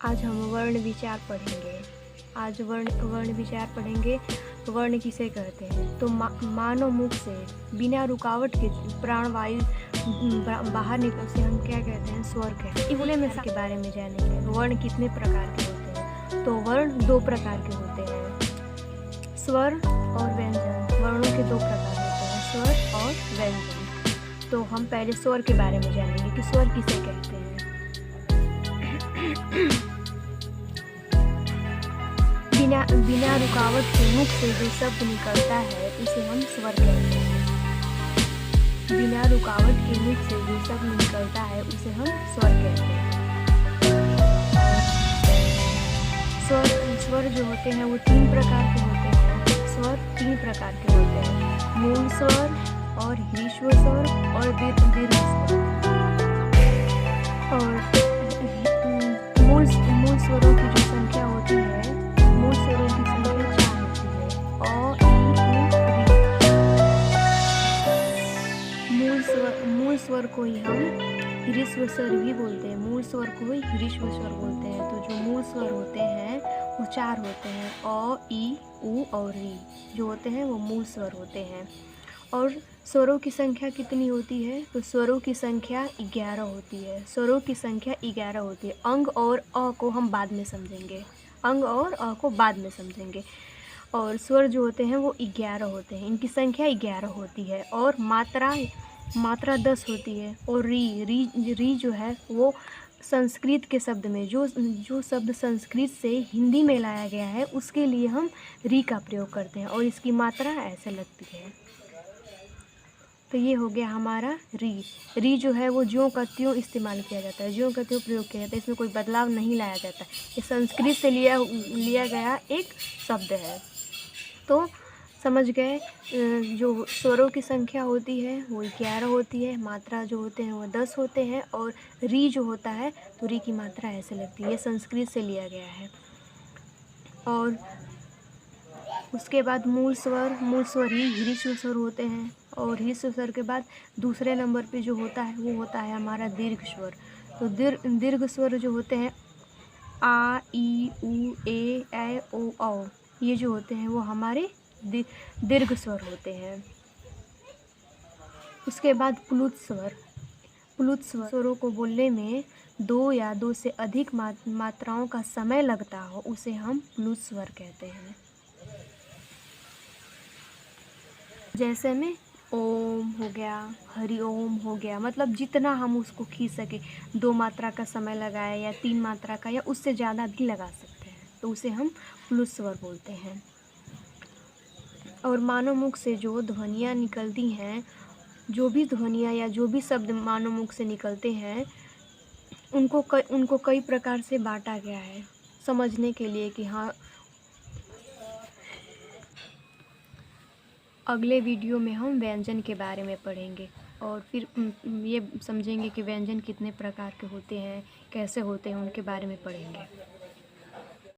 आज हम वर्ण विचार पढ़ेंगे। आज वर्ण विचार पढ़ेंगे। वर्ण किसे कहते हैं? तो मानव मुख से बिना रुकावट के प्राणवायु बाहर निकल से हम क्या कहते हैं? स्वर कहते हैं। इबुले में के बारे में जानेंगे। वर्ण कितने प्रकार के होते हैं? तो वर्ण दो प्रकार के होते हैं, स्वर और व्यंजन। वर्णों के दो प्रकार होते हैं, स्वर और व्यंजन। तो हम पहले स्वर के बारे में जानेंगे कि स्वर किसे कहते हैं। बिना रुकावट के मुख से जो शब्द निकलता है उसे हम स्वर कहते हैं। बिना रुकावट के मुख से जो शब्द निकलता है उसे हम स्वर कहते हैं। स्वर जो होते हैं वो तीन प्रकार के होते हैं। स्वर तीन प्रकार के होते हैं, मूल स्वर और ह्रीश्व स्वर और दीर्घ स्वर। और मूल स्वरों की जो संख्या होती है, मूल स्वरों की संख्या 4 होती है, अ, ई, उ, री। मूल स्वर को ही हम ह्रीश्व स्वर भी बोलते हैं। मूल स्वर को ही ह्रीश्व स्वर बोलते हैं। तो जो मूल स्वर होते हैं वो 4 होते हैं, अ, ई, उ और री जो होते हैं वो मूल स्वर होते हैं। और स्वरों की संख्या कितनी होती है? तो स्वरों की संख्या 11 होती है। स्वरों की संख्या 11 होती है। अंग और अ को हम बाद में समझेंगे। अंग और अ को बाद में समझेंगे। और स्वर जो होते हैं वो 11 होते हैं। इनकी संख्या 11 होती है। और मात्रा 10 होती है। और री जो है वो संस्कृत के शब्द में जो शब्द संस्कृत से हिंदी में लाया गया है उसके लिए हम री का प्रयोग करते हैं और इसकी मात्रा ऐसे लगती है। तो ये हो गया हमारा री जो है वो ज्यों का त्यों इस्तेमाल किया जाता है, ज्यों का त्यों प्रयोग किया जाता है। इसमें कोई बदलाव नहीं लाया जाता। ये संस्कृत से लिया गया एक शब्द है। तो समझ गए, जो स्वरों की संख्या होती है वो 11 होती है, मात्रा जो होते हैं वो 10 होते हैं और री जो होता है तो री की मात्रा ऐसे लगती है। ये संस्कृत से लिया गया है। और उसके बाद मूल स्वर ही ह्रीश्व स्वर होते हैं। और ह्रीश्व स्वर के बाद दूसरे नंबर पे जो होता है वो होता है हमारा दीर्घ स्वर। तो दीर्घ स्वर जो होते हैं आ, ई, उ, ए, ऐ, ओ, औ, ये जो होते हैं वो हमारे दीर्घ स्वर होते हैं। उसके बाद प्लुत स्वर स्वरों को बोलने में 2 या 2 से अधिक मात्राओं का समय लगता हो उसे हम प्लुत स्वर कहते हैं। जैसे में ओम हो गया, हरिओम हो गया, मतलब जितना हम उसको खींच सके, 2 मात्रा का समय लगाए या 3 मात्रा का या उससे ज़्यादा भी लगा सकते हैं तो उसे हम प्लुत स्वर बोलते हैं। और मानव मुख से जो ध्वनियाँ निकलती हैं, जो भी ध्वनियाँ या जो भी शब्द मानव मुख से निकलते हैं उनको कई प्रकार से बांटा गया है समझने के लिए कि हाँ। अगले वीडियो में हम व्यंजन के बारे में पढ़ेंगे और फिर ये समझेंगे कि व्यंजन कितने प्रकार के होते हैं, कैसे होते हैं, उनके बारे में पढ़ेंगे।